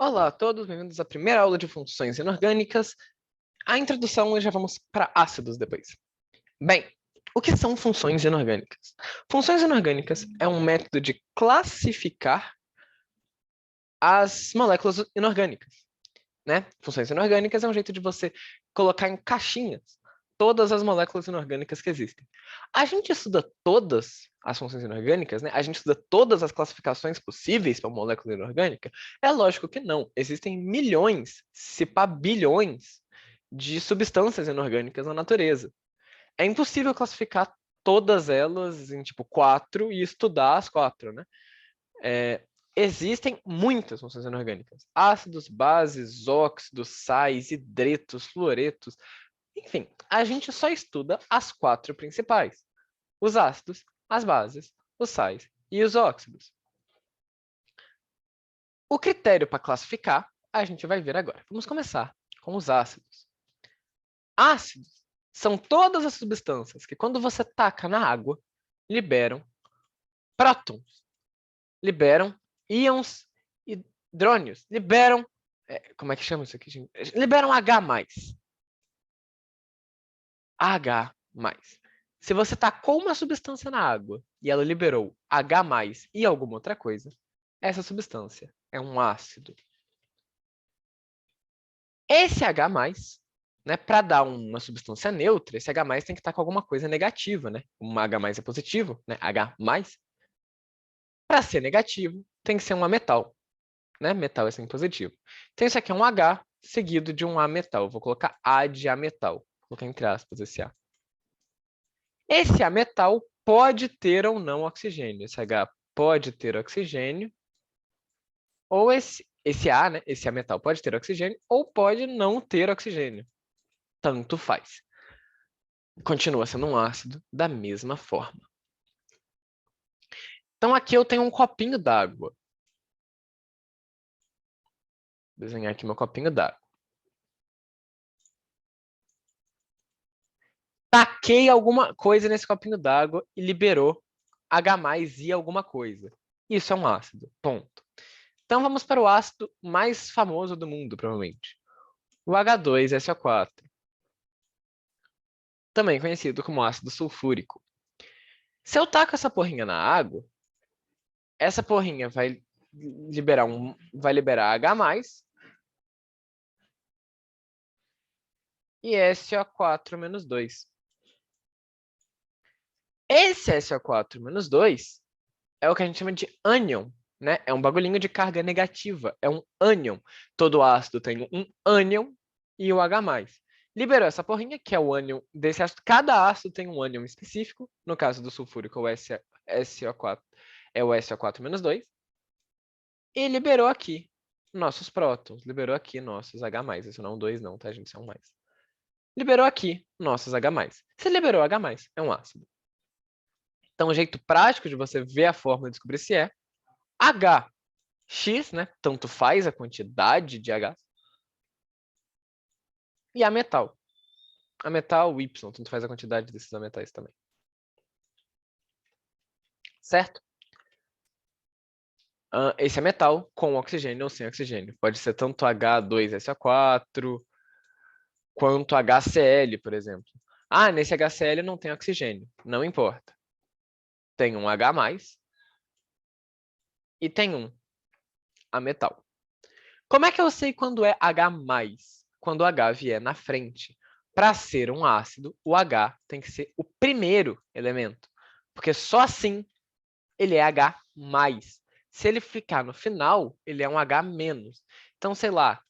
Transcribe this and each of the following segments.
Olá a todos, bem-vindos à primeira aula de funções inorgânicas. A introdução e já vamos para ácidos depois. Bem, o que são funções inorgânicas? Funções inorgânicas é um método de classificar as moléculas inorgânicas, né? Funções inorgânicas é um jeito de você colocar em caixinhas todas as moléculas inorgânicas que existem. A gente estuda todas as funções inorgânicas, né? A gente estuda todas as classificações possíveis para uma molécula inorgânica? É lógico que não. Existem milhões, se pá bilhões, de substâncias inorgânicas na natureza. É impossível classificar todas elas em, tipo, 4 e estudar as 4, né? Existem muitas funções inorgânicas. Ácidos, bases, óxidos, sais, hidretos, fluoretos. Enfim, a gente só estuda as 4 principais. Os ácidos, as bases, os sais e os óxidos. O critério para classificar, a gente vai ver agora. Vamos começar com os ácidos. Ácidos são todas as substâncias que, quando você taca na água, liberam prótons, liberam íons hidrônios, liberam... como é que chama isso aqui, gente? Liberam H+. H+. Se você tacou uma substância na água e ela liberou H+ e alguma outra coisa, essa substância é um ácido. Esse H+, né, para dar uma substância neutra, esse H+ tem que estar com alguma coisa negativa, né? Uma H+ é positivo, né? H+. Para ser negativo, tem que ser um ametal, né? Metal é sempre positivo. Então, isso aqui é um H seguido de um ametal. Vou colocar A de ametal. Vou colocar entre aspas esse A. Esse ametal pode ter ou não oxigênio. Esse H pode ter oxigênio, ou esse A, né? Esse ametal pode ter oxigênio, ou pode não ter oxigênio. Tanto faz. Continua sendo um ácido da mesma forma. Então, aqui eu tenho um copinho d'água. Vou desenhar aqui meu copinho d'água. Taquei alguma coisa nesse copinho d'água e liberou H+ e alguma coisa. Isso é um ácido, ponto. Então, vamos para o ácido mais famoso do mundo, provavelmente. O H2SO4. Também conhecido como ácido sulfúrico. Se eu taco essa porrinha na água, essa porrinha vai liberar H+, e SO4-2. Esse SO4-2 é o que a gente chama de ânion, né? É um bagulhinho de carga negativa, é um ânion. Todo ácido tem um ânion e o H+. Liberou essa porrinha, que é o ânion desse ácido. Cada ácido tem um ânion específico. No caso do sulfúrico, SO4 é o SO4-2. E liberou aqui nossos prótons. Liberou aqui nossos H+. Isso não é um 2 não, tá, gente? Isso é um mais. Liberou aqui nossos H+. Se liberou H+, é um ácido. Então, o jeito prático de você ver a fórmula e descobrir se é HX, né? Tanto faz a quantidade de H. E a metal. A metal Y, tanto faz a quantidade desses ametais também. Certo? Esse é metal com oxigênio ou sem oxigênio. Pode ser tanto H2SO4 quanto HCl, por exemplo. Ah, nesse HCl não tem oxigênio. Não importa. Tem um H+, e tem um ametal. Como é que eu sei quando é H+? Quando o H vier na frente. Para ser um ácido, o H tem que ser o primeiro elemento. Porque só assim ele é H+. Se ele ficar no final, ele é um H-. Então, sei lá,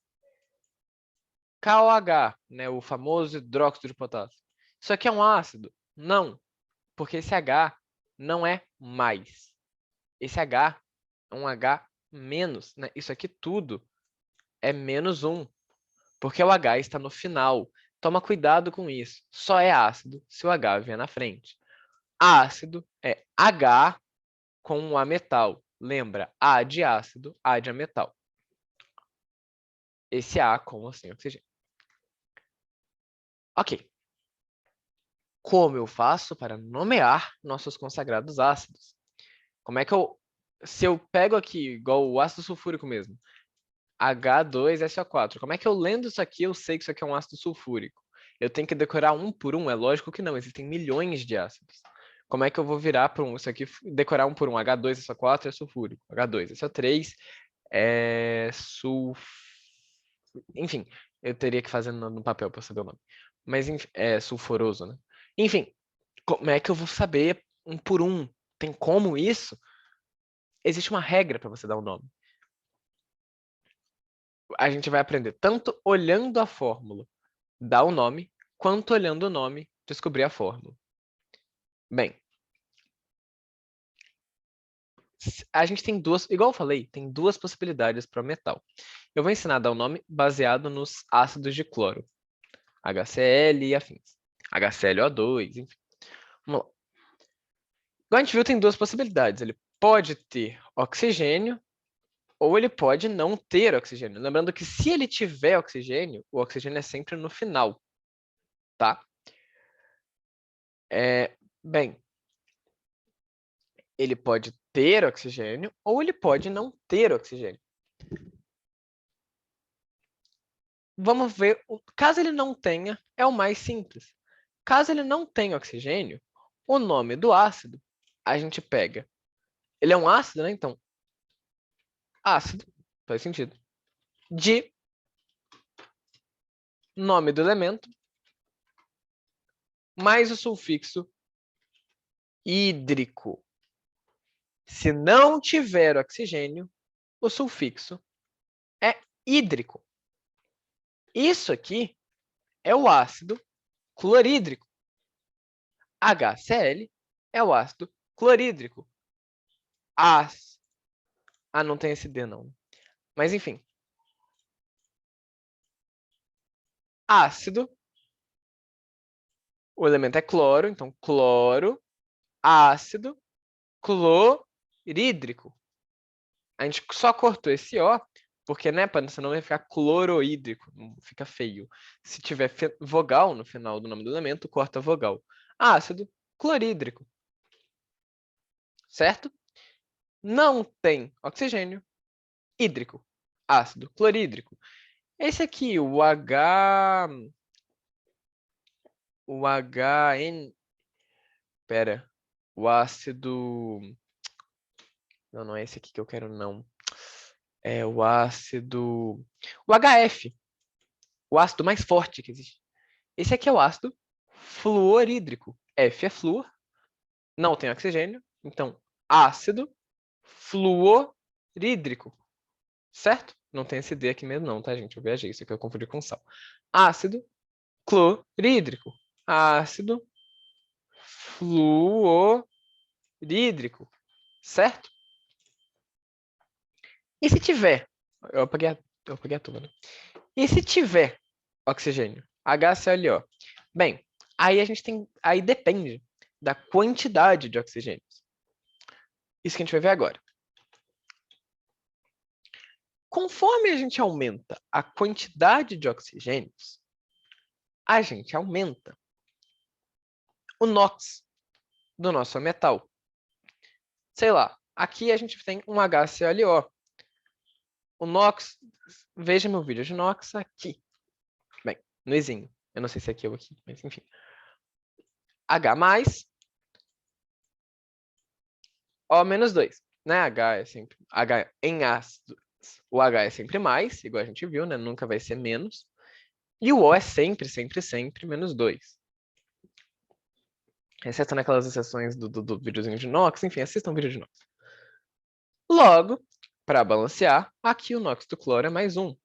KOH, né, o famoso hidróxido de potássio. Isso aqui é um ácido? Não, porque esse H não é mais. Esse H é um H-. Né? Isso aqui tudo é -1, porque o H está no final. Toma cuidado com isso. Só é ácido se o H vier na frente. Ácido é H com um ametal. Lembra? A de ácido, A de ametal. Esse A com ou sem oxigênio. Ok. Como eu faço para nomear nossos consagrados ácidos? Como é que eu... Se eu pego aqui, igual o ácido sulfúrico mesmo, H2SO4. Como é que eu lendo isso aqui, eu sei que isso aqui é um ácido sulfúrico? Eu tenho que decorar um por um? É lógico que não, existem milhões de ácidos. Como é que eu vou virar para isso aqui, decorar um por um? H2SO4 é sulfúrico, H2SO3 é enfim, eu teria que fazer no papel para saber o nome. Mas é sulfuroso, né? Enfim, como é que eu vou saber um por um? Tem como isso? Existe uma regra para você dar um nome. A gente vai aprender tanto olhando a fórmula, dar o nome, quanto olhando o nome, descobrir a fórmula. Bem, a gente tem duas, igual eu falei, tem duas possibilidades para o metal. Eu vou ensinar a dar o nome baseado nos ácidos de cloro. HCl e afins. HClO2, enfim. Vamos lá. Igual a gente viu, tem duas possibilidades. Ele pode ter oxigênio ou ele pode não ter oxigênio. Lembrando que se ele tiver oxigênio, o oxigênio é sempre no final, tá? Bem, ele pode ter oxigênio ou ele pode não ter oxigênio. Vamos ver, caso ele não tenha, é o mais simples. Caso ele não tenha oxigênio, o nome do ácido, a gente pega. Ele é um ácido, né? Então, ácido, faz sentido. De nome do elemento, mais o sufixo hídrico. Se não tiver oxigênio, o sufixo é hídrico. Isso aqui é o ácido clorídrico. HCl é o ácido clorídrico. Não tem esse D, não. Mas, enfim. Ácido. O elemento é cloro, então cloro, ácido, clorídrico. A gente só cortou esse O, porque, né, senão vai ficar clorohídrico, fica feio. Se tiver vogal no final do nome do elemento, corta a vogal. Ácido clorídrico. Certo? Não tem oxigênio, hídrico, ácido clorídrico. Esse aqui, o HN, o ácido, não é esse aqui que eu quero, não. É o ácido, o HF, o ácido mais forte que existe. Esse aqui é o ácido fluorídrico. F é flúor, não tem oxigênio, então ácido fluorídrico. Certo? Não tem esse D aqui mesmo não, tá, gente? Eu viajei, isso aqui eu confundi com sal. Ácido clorídrico. Ácido fluorídrico. Certo? E se tiver... Eu apaguei a turma, né? E se tiver oxigênio? HClO. Bem, aí a gente tem... Aí depende da quantidade de oxigênios. Isso que a gente vai ver agora. Conforme a gente aumenta a quantidade de oxigênios, a gente aumenta o NOx do nosso metal. Sei lá, aqui a gente tem um HClO. O NOx, veja meu vídeo de NOx aqui. Bem, no izinho. Eu não sei se é aqui ou aqui, mas enfim. H+, O-2. Né? H é sempre... H em ácido. O H é sempre mais, igual a gente viu, né? Nunca vai ser menos. E o O é sempre, sempre, sempre menos 2. Exceto naquelas exceções do videozinho de NOx. Enfim, assistam o vídeo de NOx. Logo, para balancear, aqui o NOx do cloro é mais 1.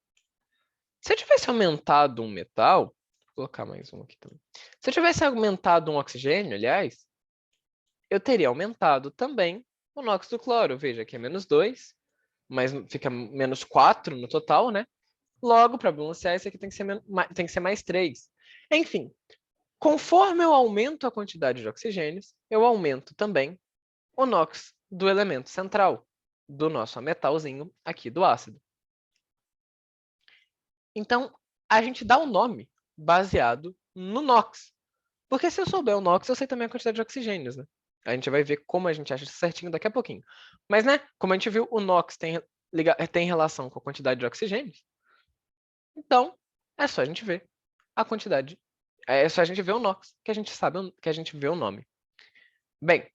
Se eu tivesse aumentado um metal, vou colocar mais um aqui também. Se eu tivesse aumentado um oxigênio, aliás, eu teria aumentado também o NOx do cloro. Veja, aqui é menos 2, mas fica menos 4 no total, né? Logo, para balancear, isso aqui tem que ser mais 3. Enfim, conforme eu aumento a quantidade de oxigênios, eu aumento também o NOx do elemento central, do nosso metalzinho aqui do ácido. Então, a gente dá um nome baseado no NOx. Porque se eu souber o NOx, eu sei também a quantidade de oxigênios, né? A gente vai ver como a gente acha isso certinho daqui a pouquinho. Mas, né, como a gente viu, o NOx tem tem relação com a quantidade de oxigênio. Então, é só a gente ver a quantidade. É só a gente ver o NOx, que a gente sabe que a gente vê o nome. Bem,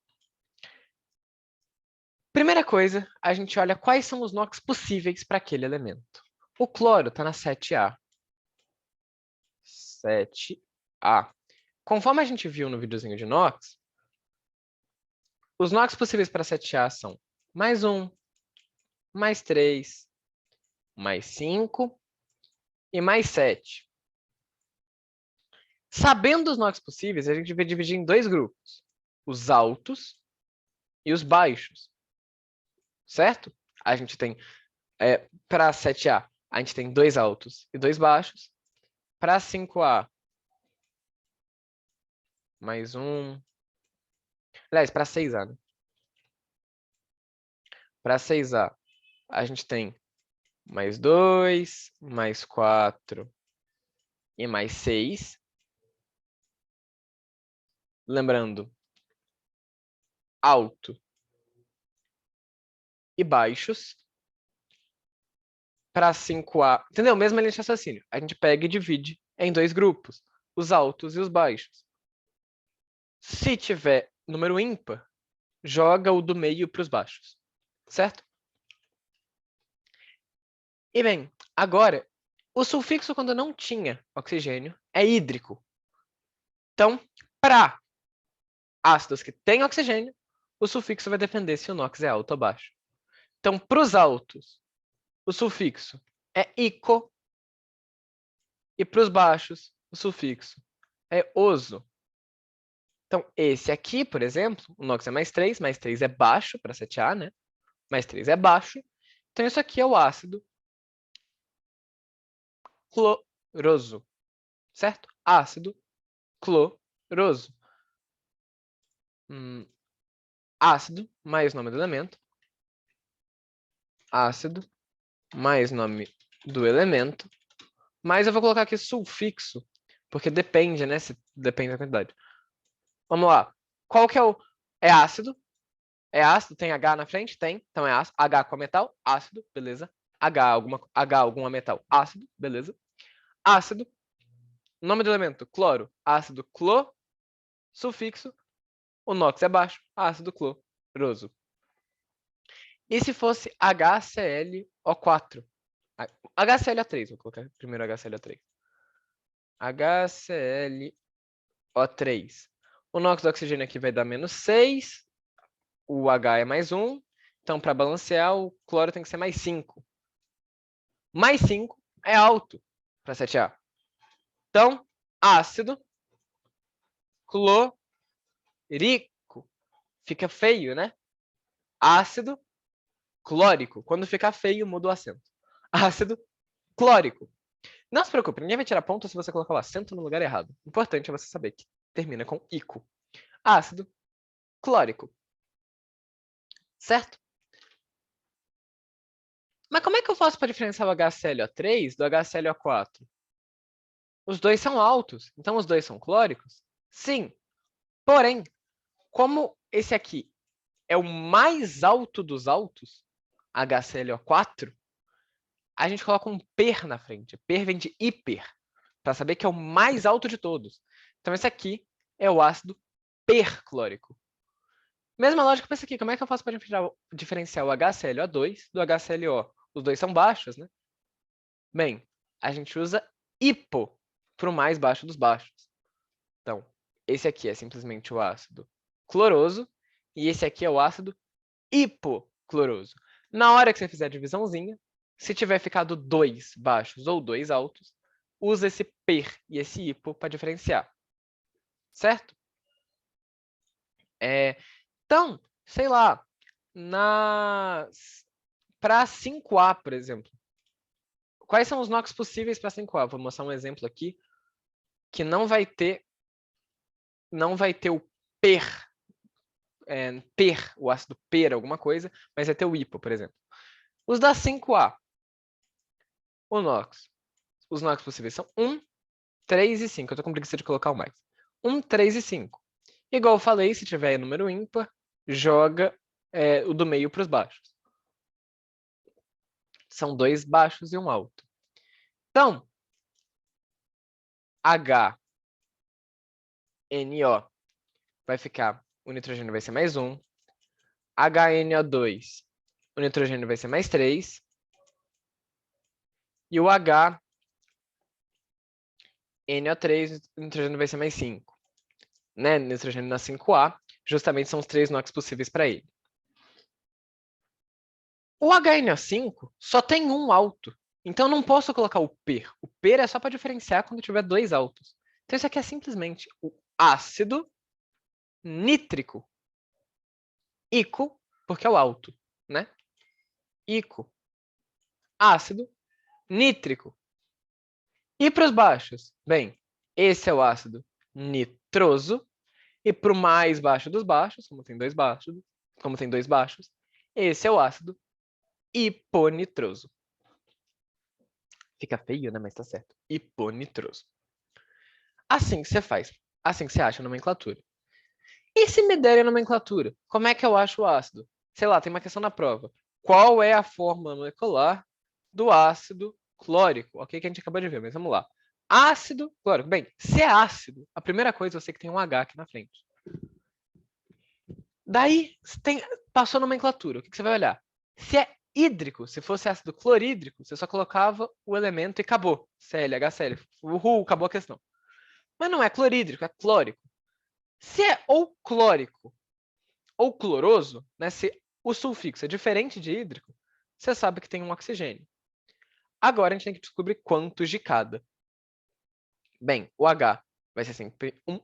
primeira coisa, a gente olha quais são os NOx possíveis para aquele elemento. O cloro está na 7A. 7A. Conforme a gente viu no videozinho de NOx, os NOx possíveis para 7A são mais 1, mais 3, mais 5 e mais 7. Sabendo os NOx possíveis, a gente vai dividir em dois grupos. Os altos e os baixos. Certo? A gente tem, para 7A, a gente tem 2 altos e 2 baixos. Para 5A, mais 1. Aliás, para 6A, né? Para 6A, a gente tem mais 2, mais 4 e mais 6. Lembrando, alto e baixos. Para 5A, entendeu? Mesma linha de raciocínio. A gente pega e divide em dois grupos, os altos e os baixos. Se tiver número ímpar, joga o do meio para os baixos, certo? E bem, agora, o sulfixo, quando não tinha oxigênio, é hídrico. Então, para ácidos que têm oxigênio, o sulfixo vai depender se o NOx é alto ou baixo. Então, para os altos, o sulfixo é ico, e para os baixos, o sufixo é oso. Então, esse aqui, por exemplo, o NOx é mais 3 é baixo para 7A, né? Mais 3 é baixo. Então, isso aqui é o ácido cloroso, certo? Ácido cloroso. Ácido mais nome do elemento. Ácido mais nome do elemento. Mas eu vou colocar aqui sulfixo, porque depende, né? Depende da quantidade. Vamos lá. Qual que é o... É ácido. É ácido, tem H na frente? Tem. Então é ácido. H com metal, ácido, beleza. H alguma metal, ácido, beleza. Ácido. Nome do elemento, cloro. Ácido cloro. Sufixo. O NOx é baixo. Ácido cloroso. E se fosse HClO4? HClO3, vou colocar primeiro HClO3. HClO3. O NOx do oxigênio aqui vai dar menos 6. O H é mais 1. Então, para balancear, o cloro tem que ser mais 5. Mais 5 é alto para 7A. Então, ácido clorico. Fica feio, né? Ácido clórico. Quando ficar feio, muda o acento. Ácido clórico. Não se preocupe, ninguém vai tirar ponto se você colocar o acento no lugar errado. O importante é você saber que termina com ico. Ácido clórico. Certo? Mas como é que eu faço para diferenciar o HClO3 do HClO4? Os dois são altos, então os dois são clóricos? Sim. Porém, como esse aqui é o mais alto dos altos, HClO4, a gente coloca um per na frente. Per vem de hiper, para saber que é o mais alto de todos. Então, esse aqui é o ácido perclórico. Mesma lógica para esse aqui. Como é que eu faço para diferenciar o HClO2 do HClO? Os dois são baixos, né? Bem, a gente usa hipo para o mais baixo dos baixos. Então, esse aqui é simplesmente o ácido cloroso e esse aqui é o ácido hipocloroso. Na hora que você fizer a divisãozinha, se tiver ficado 2 baixos ou 2 altos, usa esse per e esse hipo para diferenciar. Certo? Então, sei lá, para 5A, por exemplo, quais são os NOx possíveis para 5A? Vou mostrar um exemplo aqui que não vai ter o per, o ácido per, alguma coisa, mas vai ter o hipo, por exemplo. Os da 5A, os NOx possíveis são 1, 3 e 5. Eu estou com preguiça de colocar o mais. 1, 3 e 5. Igual eu falei, se tiver número ímpar, joga o do meio para os baixos. São 2 baixos e um alto. Então, HNO vai ficar, o nitrogênio vai ser mais 1. HNO2, o nitrogênio vai ser mais 3. E o HNO3, o nitrogênio vai ser mais 5. Né? Nitrogênio na 5A, justamente são os 3 NOx possíveis para ele. O HNO5 só tem um alto. Então, eu não posso colocar o per. O per é só para diferenciar quando tiver 2 altos. Então, isso aqui é simplesmente o ácido nítrico. Ico, porque é o alto, né? Ico. Ácido nítrico. E para os baixos? Bem, esse é o ácido nitroso. E para o mais baixo dos baixos, como tem dois baixos, esse é o ácido hiponitroso. Fica feio, né? Mas tá certo. Hiponitroso. Assim que você faz. Assim que você acha a nomenclatura. E se me derem a nomenclatura? Como é que eu acho o ácido? Sei lá, tem uma questão na prova. Qual é a forma molecular do ácido clórico? Ok, que a gente acabou de ver, mas vamos lá. Ácido clórico. Bem, se é ácido, a primeira coisa eu sei que tem um H aqui na frente. Daí, passou a nomenclatura. O que você vai olhar? Se é hídrico, se fosse ácido clorídrico, você só colocava o elemento e acabou. Cl, HCl. Uhul, acabou a questão. Mas não é clorídrico, é clórico. Se é ou clórico ou cloroso, né, se o sufixo é diferente de hídrico, você sabe que tem um oxigênio. Agora a gente tem que descobrir quantos de cada. Bem, o H vai ser sempre 1.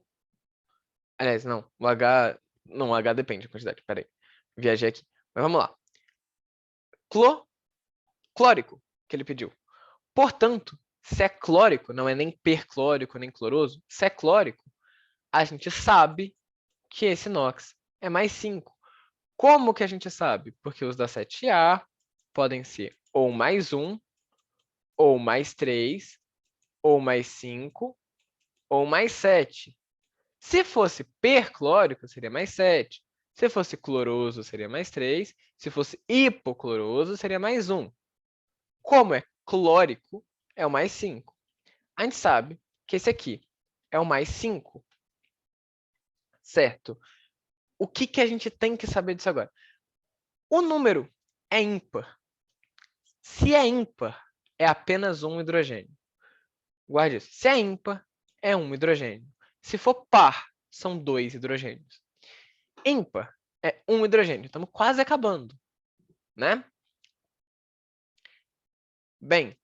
Aliás, não, o H... Não, o H depende da quantidade, peraí. Viajei aqui. Mas vamos lá. Clórico, que ele pediu. Portanto, se é clórico, não é nem perclórico, nem cloroso, se é clórico, a gente sabe que esse NOx é mais 5. Como que a gente sabe? Porque os da 7A podem ser ou mais 1, ou mais 3, ou mais 5, ou mais 7. Se fosse perclórico, seria mais 7. Se fosse cloroso, seria mais 3. Se fosse hipocloroso, seria mais 1. Como é clórico, é o mais 5. A gente sabe que esse aqui é o mais 5. Certo? O que a gente tem que saber disso agora? O número é ímpar. Se é ímpar, é apenas um hidrogênio. Guarde isso. Se é ímpar, é um hidrogênio. Se for par, são 2 hidrogênios. Ímpar é um hidrogênio. Estamos quase acabando, né? Bem,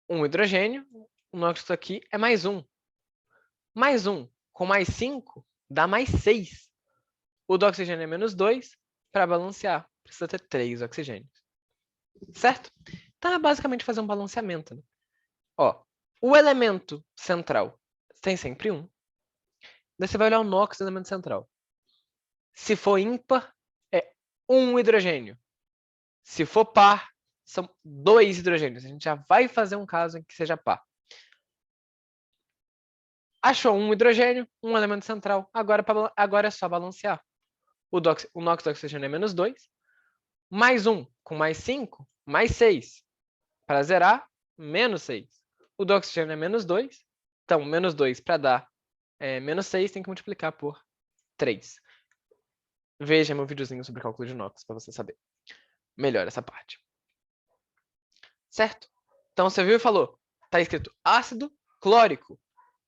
um hidrogênio, o nosso aqui é mais 1. Mais 1 com mais 5 dá mais 6. O do oxigênio é menos 2. Para balancear, precisa ter 3 oxigênios. Certo? Então, é basicamente fazer um balanceamento. Né? Ó, o elemento central tem sempre 1. Daí você vai olhar o NOx do elemento central. Se for ímpar, é um hidrogênio. Se for par, são 2 hidrogênios. A gente já vai fazer um caso em que seja par. Achou um hidrogênio, um elemento central. Agora é só balancear. O NOx do oxigênio é menos 2. Mais 1 com mais 5, mais 6. Para zerar, menos 6. O do oxigênio é menos 2. Então, menos 2 para dar menos 6 tem que multiplicar por 3. Veja meu videozinho sobre cálculo de NOx para você saber melhor essa parte. Certo? Então, você viu e falou. Está escrito ácido clórico.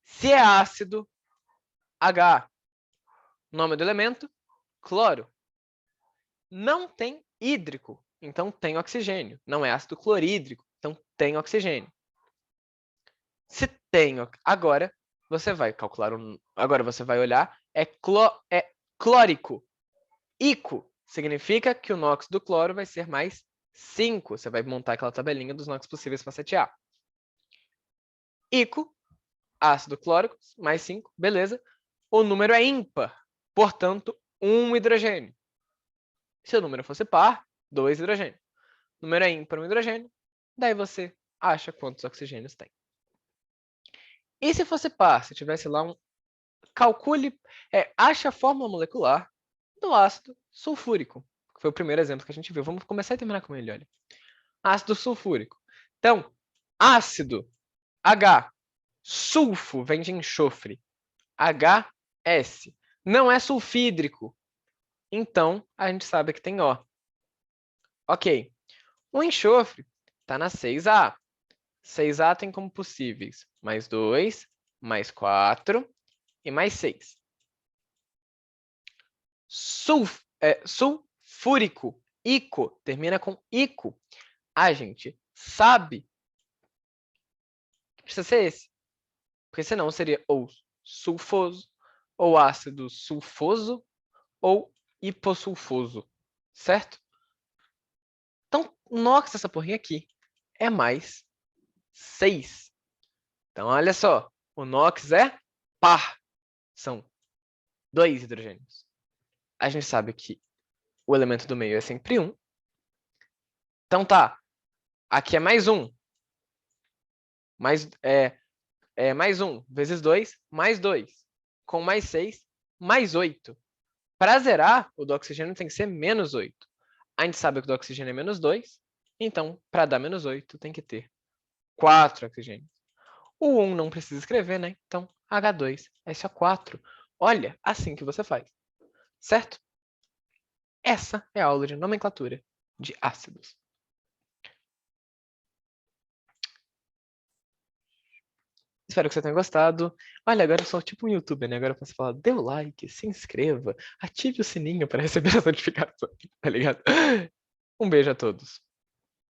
Se é ácido, H. Nome do elemento, cloro. Não tem hídrico, então tem oxigênio. Não é ácido clorídrico, então tem oxigênio. Se tem, agora você vai calcular agora você vai olhar, é clórico. Ico significa que o NOx do cloro vai ser mais 5. Você vai montar aquela tabelinha dos NOx possíveis para 7A. Ico, ácido clórico, mais 5, beleza. O número é ímpar, portanto, um hidrogênio. Se o número fosse par, 2 hidrogênios. O número é ímpar, um hidrogênio. Daí você acha quantos oxigênios tem. E se fosse par, se tivesse lá calcule, ache a fórmula molecular do ácido sulfúrico, que foi o primeiro exemplo que a gente viu. Vamos começar e terminar com ele, olha. ácido sulfúrico. Então, ácido, H. Sulfo vem de enxofre, HS. Não é sulfídrico. Então, a gente sabe que tem O. Ok. O enxofre está na 6A. 6A tem como possíveis mais 2, mais 4 e mais 6. Sulfúrico, ico, termina com ico. A gente sabe que precisa ser esse. Porque senão seria ou sulfoso, ou ácido sulfoso, ou hipossulfoso. Certo? Então, o NOx dessa porrinha aqui é mais 6. Então, olha só. O NOx é par. São 2 hidrogênios. A gente sabe que o elemento do meio é sempre 1. Então, tá. Aqui é mais 1. Mais 1 vezes 2, mais 2. Com mais 6, mais 8. Para zerar, o do oxigênio tem que ser menos 8. A gente sabe que o do oxigênio é menos 2. Então, para dar menos 8, tem que ter 4 oxigênios. O 1 não precisa escrever, né? Então, H2SO4. Olha, assim que você faz. Certo? Essa é a aula de nomenclatura de ácidos. Espero que você tenha gostado. Olha, agora eu sou tipo um youtuber, né? Agora eu posso falar, dê o like, se inscreva, ative o sininho para receber as notificações, tá ligado? Um beijo a todos.